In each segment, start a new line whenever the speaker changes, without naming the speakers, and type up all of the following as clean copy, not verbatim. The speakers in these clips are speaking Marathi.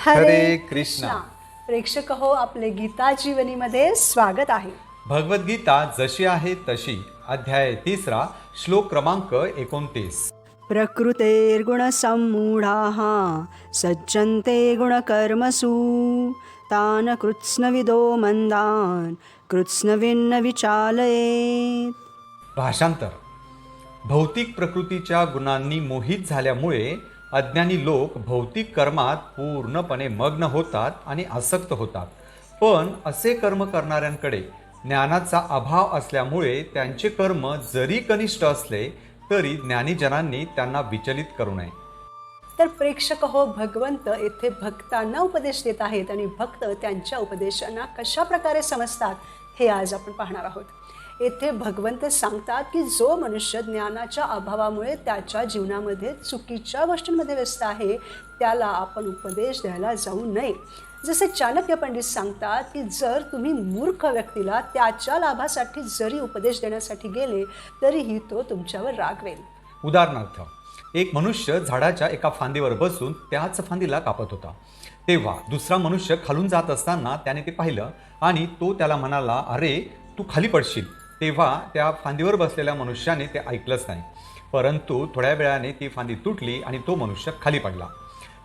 हरे कृष्णा.
प्रेक्षक हो, आपले गीता जीवनीमध्ये स्वागत आहे.
भगवद्गीता जशी आहे तशी, अध्याय 3, श्लोक क्रमांक 29.
प्रकृतेर्गुणसम्मूढाः सज्जन्ते गुणकर्मसु तान् कृत्स्नविदो मंदान् कृत्स्नविन्न विचालयेत्.
भाषांतर. भौतिक प्रकृतीच्या गुणांनी मोहित झाल्यामुळे अज्ञानी लोक भौतिक कर्मात पूर्णपणे मग्न होतात आणि आसक्त होतात. पण असे कर्म करणाऱ्यांकडे ज्ञानाचा अभाव असल्यामुळे त्यांचे कर्म जरी कनिष्ठ असले तरी ज्ञानीजनांनी त्यांना विचलित करू नये.
तर प्रेक्षक हो, भगवंत येथे भक्तांना उपदेश देत आहेत आणि भक्त त्यांच्या उपदेशांना कशा प्रकारे समजतात हे आज आपण पाहणार आहोत. येथे भगवंत सांगतात की जो मनुष्य ज्ञानाच्या अभावामुळे त्याच्या जीवनामध्ये चुकीच्या गोष्टींमध्ये व्यस्त आहे त्याला आपण उपदेश द्यायला जाऊ नये. जसे चाणक्य पंडित सांगतात की जर तुम्ही मूर्ख व्यक्तीला त्याच्या लाभासाठी जरी उपदेश देण्यासाठी गेले तरीही तो तुमच्यावर रागवेल.
उदाहरणार्थ, एक मनुष्य झाडाच्या एका फांदीवर बसून त्याच फांदीला कापत होता. तेव्हा दुसरा मनुष्य खालून जात असताना त्याने ते पाहिलं आणि तो त्याला म्हणाला, अरे तू खाली पडशील. तेव्हा त्या फांदीवर बसलेल्या मनुष्याने ते ऐकलंच नाही, परंतु थोड्या वेळाने ती फांदी तुटली आणि तो मनुष्य खाली पडला.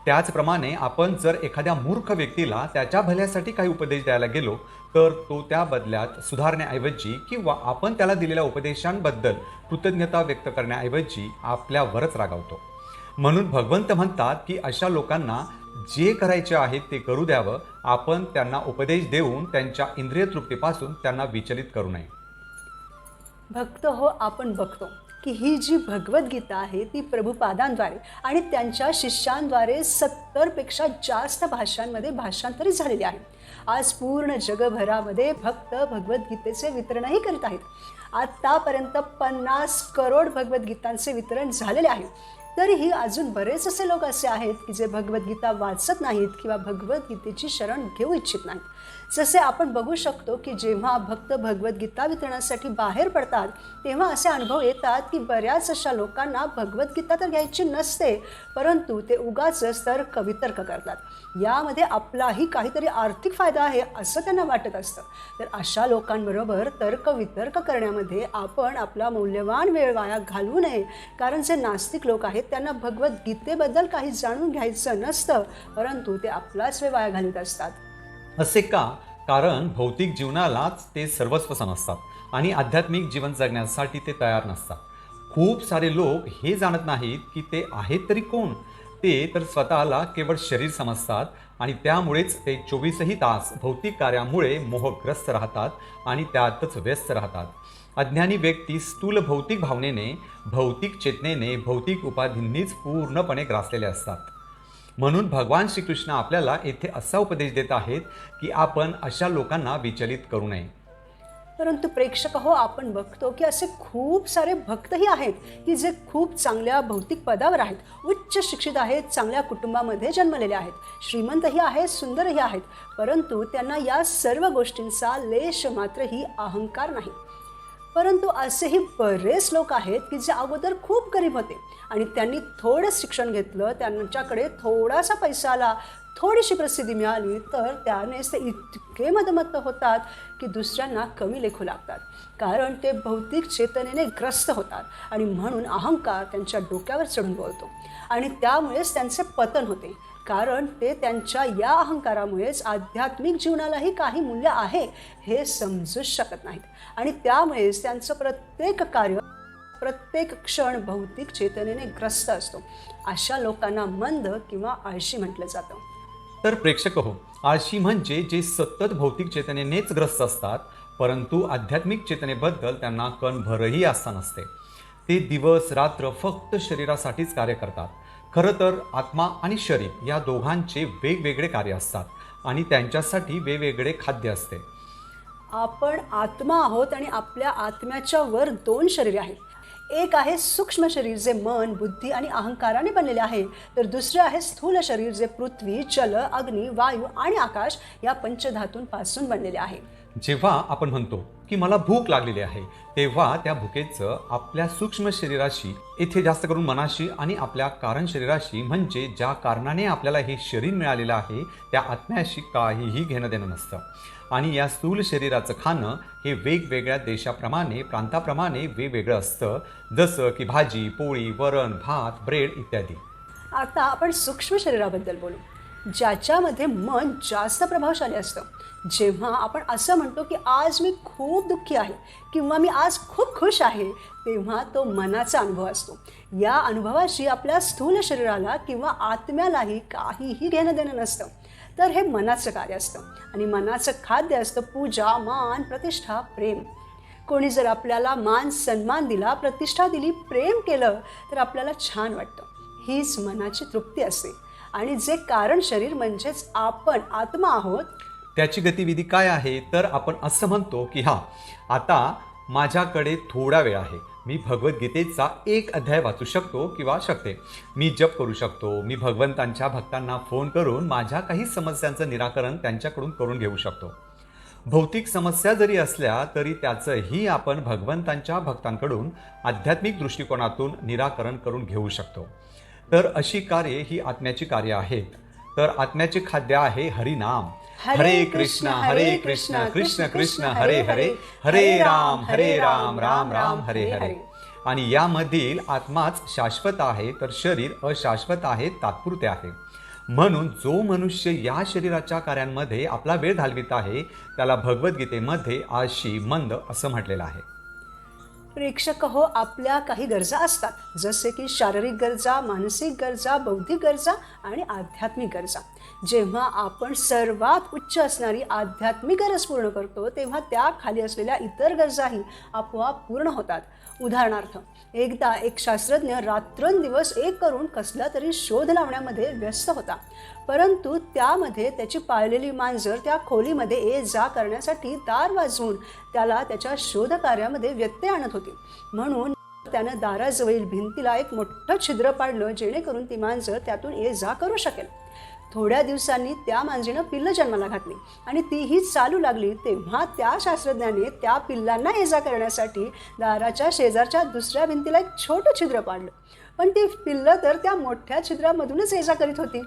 त्याचप्रमाणे आपण जर एखाद्या मूर्ख व्यक्तीला त्याच्या भल्यासाठी काही उपदेश द्यायला गेलो तर तो त्या बदल्यात सुधारण्याऐवजी किंवा आपण त्याला दिलेल्या उपदेशांबद्दल कृतज्ञता व्यक्त करण्याऐवजी आपल्यावरच रागावतो. म्हणून भगवंत म्हणतात की अशा लोकांना जे करायचे आहे ते करू द्यावं. आपण त्यांना उपदेश देऊन त्यांच्या इंद्रिय तृप्तीपासून त्यांना विचलित करू नये.
भक्त हो, आपण बघतो की ही जी भगवद्गीता आहे ती प्रभुपादांद्वारे आणि त्यांच्या शिष्यांद्वारे 70पेक्षा जास्त भाषांमध्ये भाषांतरित झालेली आहे. आज पूर्ण जगभरामध्ये भक्त भगवद्गीतेचे वितरणही करीत आहेत. आत्तापर्यंत 50 करोड भगवद्गीतांचे वितरण झालेले आहे. तरीही अजून बरेच असे लोक असे आहेत की जे भगवद्गीता वाचत नाहीत किंवा भगवद्गीतेची शरण घेऊ इच्छित नाहीत. जसे आपण बघू शकतो की जेव्हा भक्त भगवद्गीता वितरणासाठी बाहेर पडतात तेव्हा असे अनुभव येतात की बऱ्याच अशा लोकांना भगवद्गीता तर घ्यायची नसते, परंतु ते उगाचच तर्क वितर्क करतात. यामध्ये आपलाही काहीतरी आर्थिक फायदा आहे असं त्यांना वाटत असतं. तर अशा लोकांबरोबर तर्क वितर्क करण्यामध्ये आपण आपला मौल्यवान वेळ वाया घालवू नये. कारण जे नास्तिक लोक आहेत त्यांना भगवद्गीतेबद्दल काही जाणून घ्यायचं नसतं, परंतु ते आपलाच वेळ वाया घालत असतात.
असे का? कारण भौतिक जीवनालाच ते सर्वस्व समजतात आणि आध्यात्मिक जीवन जगण्यासाठी ते तयार नसतात. खूप सारे लोक हे जाणत नाहीत की ते आहेत तरी कोण. ते तर स्वतःला केवळ शरीर समजतात आणि त्यामुळेच ते 24ही तास भौतिक कार्यामुळे मोहग्रस्त राहतात आणि त्यातच व्यस्त राहतात. अज्ञानी व्यक्ती स्थूल भौतिक भावनेने, भौतिक चेतनेने, भौतिक उपाधींनीच पूर्णपणे ग्रासलेले असतात. म्हणून भगवान श्रीकृष्ण आपल्याला येथे असा उपदेश देत आहेत की आपण अशा लोकांना विचलित करू नये.
परंतु प्रेक्षक हो, आपण बघतो की असे खूप सारे भक्तही आहेत की जे खूप चांगल्या भौतिक पदावर आहेत, उच्च शिक्षित आहेत, चांगल्या कुटुंबामध्ये जन्मलेले आहेत, श्रीमंतही आहेत, सुंदरही आहेत, परंतु त्यांना या सर्व गोष्टींचा लेश मात्रही अहंकार नाही. परंतु असेही बरेच लोक आहेत की जे अगोदर खूप गरीब होते आणि त्यांनी थोडं शिक्षण घेतलं, त्यांच्याकडे थोडासा पैसा आला, थोडीशी प्रसिद्धी मिळाली तर त्यानेच ते इतके मदमत्त होतात की दुसऱ्यांना कमी लेखू लागतात. कारण ते भौतिक चेतनेने ग्रस्त होतात आणि म्हणून अहंकार त्यांच्या डोक्यावर चढून बोलतो आणि त्यामुळेच त्यांचे पतन होते. कारण ते त्यांच्या या अहंकारामुळेच आध्यात्मिक जीवनालाही काही मूल्य आहे हे समजूच शकत नाहीत आणि त्यामुळेच त्यांचं प्रत्येक कार्य, प्रत्येक क्षण भौतिक चेतनेने ग्रस्त असतो. अशा लोकांना मंद किंवा आळशी म्हटलं जातं.
तर प्रेक्षक हो, आळशी म्हणजे जे सतत भौतिक चेतनेनेच ग्रस्त असतात, परंतु आध्यात्मिक चेतनेबद्दल त्यांना कणभरही आस्था नसते. ते दिवस रात्र फक्त शरीरासाठीच कार्य करतात. खरं तर आत्मा आणि शरीर या दोघांचे वेगवेगळे कार्य असतात आणि त्यांच्यासाठी वेगवेगळे खाद्य असते.
आपण आत्मा आहोत आणि आपल्या आत्म्याच्या वर 2 शरीरे आहेत. एक आहे सूक्ष्म शरीर जे मन, बुद्धी आणि अहंकाराने बनलेले आहे, तर दुसरे आहे स्थूल शरीर जे पृथ्वी, जल, अग्नी, वायू आणि आकाश या पंचधातूंपासून बनलेले आहे.
जेव्हा आपण म्हणतो की मला भूक लागलेली आहे, तेव्हा त्या भुकेचं आपल्या सूक्ष्म शरीराशी, इथे जास्त करून मनाशी आणि आपल्या कारण शरीराशी, म्हणजे ज्या कारणाने आपल्याला हे शरीर मिळालेलं आहे त्या आत्म्याशी काहीही घेणं देणं नसतं. आणि या स्थूल शरीराचं खाणं हे वेगवेगळ्या देशाप्रमाणे, प्रांताप्रमाणे वेगवेगळं असतं, जसं की भाजी, पोळी, वरण, भात, ब्रेड इत्यादी.
आता आपण सूक्ष्म शरीराबद्दल बोलू, ज्याच्यामध्ये मन जास्त प्रभावशाली असतं. जेव्हा आपण असं म्हणतो की आज मी खूप दुःखी आहे किंवा मी आज खूप खुश आहे, तेव्हा तो मनाचा अनुभव असतो. या अनुभवाशी आपल्या स्थूल शरीराला किंवा आत्म्यालाही काहीही घेणं देणं नसतं. तर हे मनाचं कार्य असतं आणि मनाचं खाद्य असतं पूजा, मान, प्रतिष्ठा, प्रेम. कोणी जर आपल्याला मान सन्मान दिला, प्रतिष्ठा दिली, प्रेम केलं तर आपल्याला छान वाटतं. हीच मनाची तृप्ती असते. आणि जे कारण शरीर म्हणजेच आपण आत्मा आहोत,
त्याची गतिविधी काय आहे? तर आपण असं म्हणतो की आता माझ्याकडे थोडा वेळ आहे, मी भगवद्गीतेचा एक अध्याय वाचू शकतो किंवा शकते, मी जप करू शकतो, मी भगवंतांच्या भक्तांना फोन करून माझ्या काही समस्यांचं निराकरण त्यांच्याकडून करून घेऊ शकतो. भौतिक समस्या जरी असल्या तरी त्याचंही आपण भगवंतांच्या भक्तांकडून आध्यात्मिक दृष्टिकोनातून निराकरण करून घेऊ शकतो. तर अशी कार्ये ही आत्म्याची कार्य आहेत. तर आत्म्याचे खाद्य आहे हरिनाम. हरे कृष्ण कृष्ण कृष्ण हरे हरे, हरे राम राम राम हरे हरे. आणि यामधील आत्माच शाश्वत आहे, तर शरीर अशाश्वत आहे, तात्पुरते आहे. म्हणून जो मनुष्य या शरीराच्या कार्यांमध्ये आपला वेळ घालवित आहे त्याला भगवद्गीतेमध्ये आळशी, मंद असं म्हटलेलं आहे.
प्रेक्षक हो, आपल्या काही गरजा असतात, जसे की शारीरिक गरजा, मानसिक गरजा, बौद्धिक गरजा आणि आध्यात्मिक गरजा. जेव्हा आपण सर्वात उच्च असणारी आध्यात्मिक गरज पूर्ण करतो, तेव्हा त्या खाली असलेल्या इतर गरजाही आपोआप पूर्ण होतात. उदाहरणार्थ, एकदा एक शास्त्रज्ञ रात्रंदिवस एक करून कसला तरी शोध लावण्यामध्ये व्यस्त होता, परंतु त्यामध्ये त्याची पाळलेली मांजर त्या खोलीमध्ये ये जा करण्यासाठी दार वाजवून त्याला त्याच्या शोधकार्यामध्ये व्यत्यय आणत होती. म्हणून त्यानं दाराजवळील भिंतीला एक मोठं छिद्र पाडलं, जेणेकरून ती मांजर त्यातून ये जा करू शकेल. थोड्या दिवसांनी त्या मांजरीनं पिल्लं जन्माला घातली आणि तीही चालू लागली. तेव्हा त्या शास्त्रज्ञाने त्या पिल्लांना ये जा करण्यासाठी दाराच्या शेजारच्या दुसऱ्या भिंतीला एक छोटं छिद्र पाडलं, पण ती पिल्लं तर त्या मोठ्या छिद्रामधूनच ये जा करीत होती.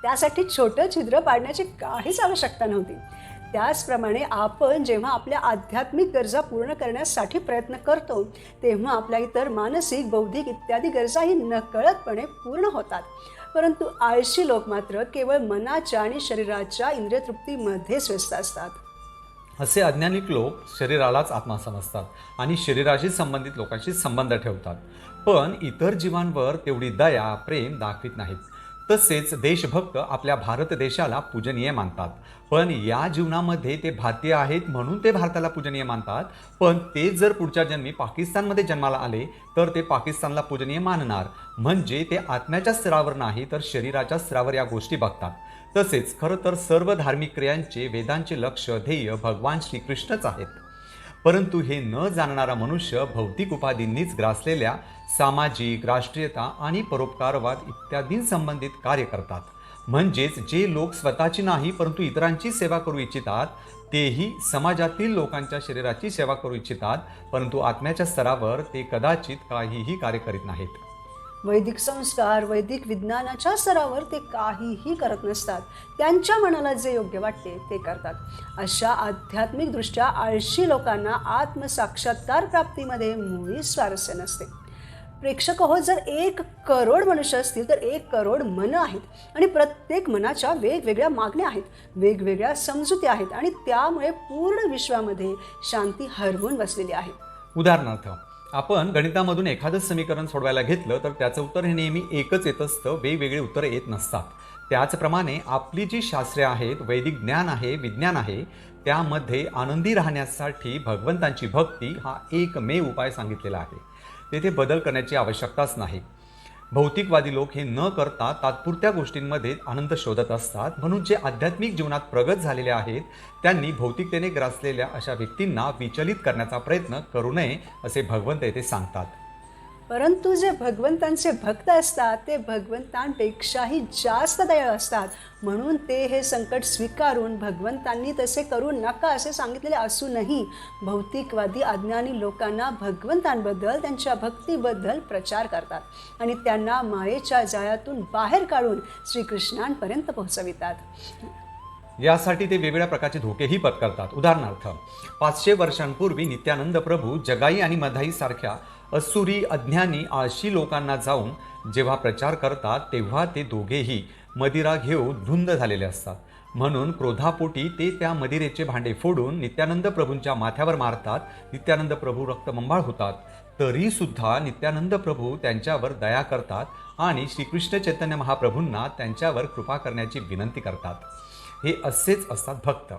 त्यासाठी छोटं छिद्र पाडण्याची काहीच आवश्यकता नव्हती. त्याचप्रमाणे आपण जेव्हा आपल्या आध्यात्मिक गरजा पूर्ण करण्यासाठी प्रयत्न करतो, तेव्हा आपल्या इतर मानसिक, बौद्धिक इत्यादी गरजाही नकळतपणे पूर्ण होतात. परंतु आळशी लोक मात्र केवळ मनाच्या आणि शरीराच्या इंद्रियतृप्तीमध्येच व्यस्त असतात.
असे अज्ञानिक लोक शरीरालाच आत्मा समजतात आणि शरीराशी संबंधित लोकांशी संबंध ठेवतात, पण इतर जीवांवर तेवढी दया, प्रेम दाखवित नाहीत. तसेच देशभक्त आपल्या भारत देशाला पूजनीय मानतात, पण या जीवनामध्ये ते भारतीय आहेत म्हणून ते भारताला पूजनीय मानतात. पण ते जर पुढच्या जन्मी पाकिस्तानमध्ये जन्माला आले तर ते पाकिस्तानला पूजनीय मानणार. म्हणजे ते आत्म्याच्या स्तरावर नाही तर शरीराच्या स्तरावर या गोष्टी बघतात. तसेच खरं तर सर्व धार्मिक क्रियांचे, वेदांचे लक्ष, ध्येय भगवान श्रीकृष्णच आहेत. परंतु हे न जाणणारा मनुष्य भौतिक उपाधींनीच ग्रासलेल्या सामाजिक, राष्ट्रीयता आणि परोपकारवाद इत्यादींसंबंधित कार्य करतात. म्हणजेच जे लोक स्वतःची नाही परंतु इतरांची सेवा करू इच्छितात, तेही समाजातील लोकांच्या शरीराची सेवा करू इच्छितात, परंतु आत्म्याच्या स्तरावर ते कदाचित काहीही कार्य करीत नाहीत.
वैदिक संस्कार, वैदिक विज्ञानाच्या स्तरावर ते काहीही करत नसतात. त्यांच्या मनाला जे योग्य वाटते ते करतात. अशा आध्यात्मिकदृष्ट्या आळशी लोकांना आत्मसाक्षात्कार प्राप्तीमध्ये मुळीच स्वारस्य नसते. प्रेक्षक हो, जर 1 करोड मनुष्य असतील तर 1 करोड मनं आहेत आणि प्रत्येक मनाच्या वेगवेगळ्या मागण्या आहेत, वेगवेगळ्या समजुती आहेत आणि त्यामुळे पूर्ण विश्वामध्ये शांती हरवून बसलेली आहे.
उदाहरणार्थ, आपण गणितामधून एखादं समीकरण सोडवायला घेतलं तर त्याचं उत्तर हे नेहमी एकच येत असतं, वेगवेगळी उत्तरं येत नसतात. त्याचप्रमाणे आपली जी शास्त्रे आहेत, वैदिक ज्ञान आहे, विज्ञान आहे, त्यामध्ये आनंदी राहण्यासाठी भगवंतांची भक्ती हा एकमेव उपाय सांगितलेला आहे. तेथे बदल करण्याची आवश्यकताच नाही. भौतिकवादी लोक हे न करता तात्पुरत्या गोष्टींमध्ये आनंद शोधत असतात. म्हणून जे आध्यात्मिक जीवनात प्रगत झालेले आहेत त्यांनी भौतिकतेने ग्रासलेल्या अशा व्यक्तींना विचलित करण्याचा प्रयत्न करू नये असे भगवंत येथे सांगतात.
परंतु जे भगवंतांचे भक्त असतात ते भगवंतांपेक्षाही जास्त दयाळू असतात. म्हणून ते हे संकट स्वीकारून भगवंतांनी तसे करू नका असे सांगितलेले असूनही भौतिकवादी अज्ञानी लोकांना भगवंतांबद्दल, त्यांच्या भक्तीबद्दल प्रचार करतात आणि त्यांना मायेच्या जाळ्यातून बाहेर काढून श्रीकृष्णांपर्यंत पोहोचवितात.
यासाठी ते वेगवेगळ्या प्रकारचे धोकेही पत्करतात. उदाहरणार्थ 500 वर्षांपूर्वी नित्यानंद प्रभू जगाई आणि मधाई सारख्या असुरी अज्ञानी आळशी लोकांना जाऊन जेव्हा प्रचार करतात तेव्हा ते दोघेही मदिरा घेऊन धुंद झालेले असतात. म्हणून क्रोधापोटी ते त्या मदिरेचे भांडे फोडून नित्यानंद प्रभूंच्या माथ्यावर मारतात. नित्यानंद प्रभू रक्तबंबाळ होतात. तरी सुद्धा नित्यानंद प्रभू त्यांच्यावर दया करतात आणि श्रीकृष्ण चैतन्य महाप्रभूंना त्यांच्यावर कृपा करण्याची विनंती करतात. हे असेच असतात भक्त.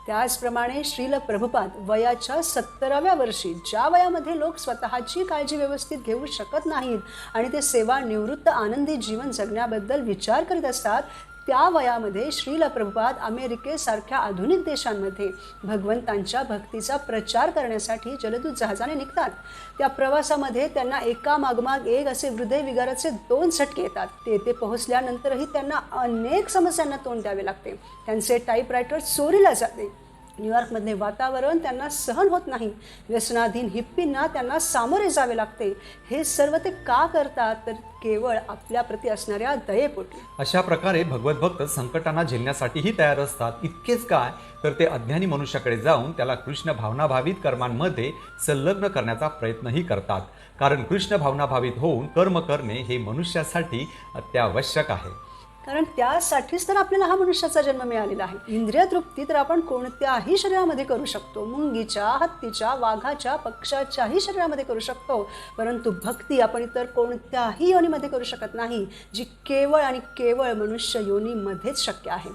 त्याचप्रमाणे श्रील प्रभुपाद वयाच्या 70व्या वर्षी, ज्या वयामध्ये लोक स्वतःची काळजी व्यवस्थित घेऊ शकत नाहीत आणि ते सेवानिवृत्त आनंदी जीवन जगण्याबद्दल विचार करीत असतात, त्या वयामध्ये श्रील प्रभुपाद अमेरिकेसारख्या आधुनिक देशांमध्ये भगवंतांच्या भक्तीचा प्रचार करण्यासाठी जलदूत जहाजाने निघतात. त्या प्रवासामध्ये त्यांना एकामागोमाग एक असे हृदयविकाराचे 2 झटके येतात. तेथे पोहोचल्यानंतरही त्यांना अनेक समस्यांना तोंड द्यावे लागते. त्यांचे टाईपरायटर चोरीला जाते. न्यूयॉर्कमधले वातावरण त्यांना सहन होत नाही. व्यसनाधीन हिप्पींना त्यांना सामोरे जावे लागते. हे सर्व ते का करतात? तर केवळ आपल्याप्रती असणाऱ्या दयेपोटी.
अशा प्रकारे भगवत भक्त संकटांना झेलण्यासाठीही तयार असतात. इतकेच काय, तर ते अज्ञानी मनुष्याकडे जाऊन त्याला कृष्ण भावनाभावित कर्मांमध्ये संलग्न करण्याचा प्रयत्नही करतात. कारण कृष्ण भावनाभावित होऊन कर्म करणे हे मनुष्यासाठी अत्यावश्यक आहे.
कारण त्यासाठीच तर आपल्याला हा मनुष्याचा जन्म मिळालेला आहे. इंद्रिय तृप्ती तर आपण कोणत्याही शरीरामध्ये करू शकतो. मुंगीच्या, हत्तीच्या, वाघाच्या, पक्षाच्याही शरीरामध्ये करू शकतो. परंतु भक्ती आपण इतर कोणत्याही योनीमध्ये करू शकत नाही, जी केवळ आणि केवळ मनुष्य योनीमध्येच शक्य आहे.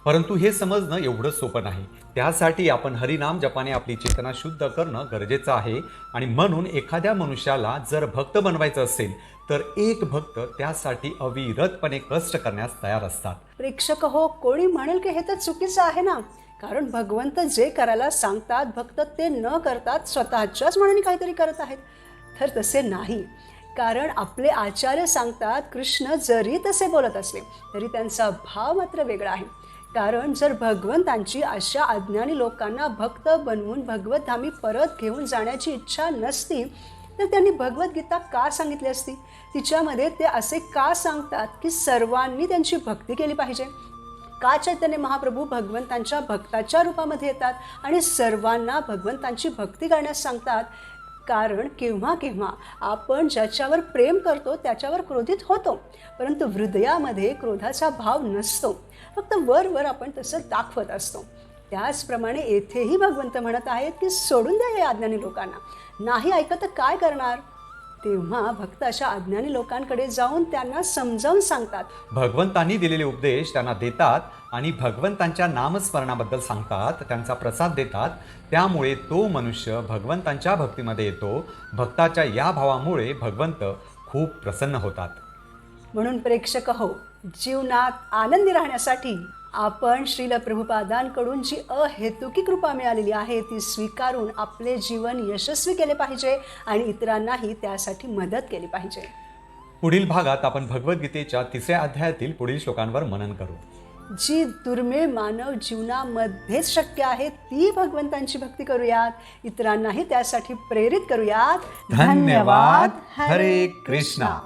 परंतु हे समजणं एवढं सोपं नाही. त्यासाठी आपण हरिनाम जपाने आपली चेतना शुद्ध करणं गरजेचं आहे. आणि म्हणून एखाद्या मनुष्याला जर भक्त बनवायचं असेल तर एक भक्त त्यासाठी अविरतपणे कष्ट करण्यास तयार असतात.
प्रेक्षक हो, कोणी म्हणेल की हे तर चुकीचं आहे ना, कारण भगवंत जे करायला सांगतात भक्त ते न करतात स्वतःच्याच मनाने काहीतरी करत आहेत. तर तसे नाही. कारण आपले आचार्य सांगतात कृष्ण जरी तसे बोलत असले तरी त्यांचा भाव मात्र वेगळा आहे. कारण जर भगवंतांची अशा अज्ञानी लोकांना भक्त बनवून भगवतधामी परत घेऊन जाण्याची इच्छा नसती तर त्यांनी भगवद्गीता का सांगितली असती? तिच्यामध्ये ते असे का सांगतात की सर्वांनी त्यांची भक्ती केली पाहिजे? का चैतन्य महाप्रभू भगवंतांच्या भक्ताच्या रूपामध्ये येतात आणि सर्वांना भगवंतांची भक्ती करण्यास सांगतात? कारण केव्हा केव्हा आपण ज्याच्यावर प्रेम करतो त्याच्यावर क्रोधित होतो, परंतु हृदयामध्ये क्रोधाचा भाव नसतो. फक्त वर आपण तसं दाखवत असतो. त्याचप्रमाणे येथेही भगवंत म्हणत आहेत की सोडून द्या या अज्ञानी लोकांना. नाही ऐकत तर काय करणार? तेव्हा भक्त अशा अज्ञानी लोकांकडे जाऊन त्यांना समजावून सांगतात.
भगवंतांनी दिलेले उपदेश त्यांना देतात आणि भगवंतांच्या नामस्मरणाबद्दल सांगतात, त्यांचा प्रसाद देतात. त्यामुळे तो मनुष्य भगवंतांच्या भक्तीमध्ये येतो. भक्ताच्या या भावामुळे भगवंत खूप प्रसन्न होतात.
म्हणून प्रेक्षक हो, जीवनात आनंदी राहण्यासाठी आपण श्रील प्रभुपादांकडून जी अहेतुकी कृपा मिळालेली आहे ती स्वीकारून आपले जीवन यशस्वी केले पाहिजे आणि इतरांनाही त्यासाठी मदत केली पाहिजे.
पुढील भागात आपण भगवद्गीतेच्या 3ऱ्या अध्यायातील पुढील श्लोकांवर मनन करू.
जी दुर्मिळ मानव जीवनामध्येच शक्य आहे ती भगवंतांची भक्ती करूयात. इतरांनाही त्यासाठी प्रेरित करूयात.
धन्यवाद. हरे कृष्णा.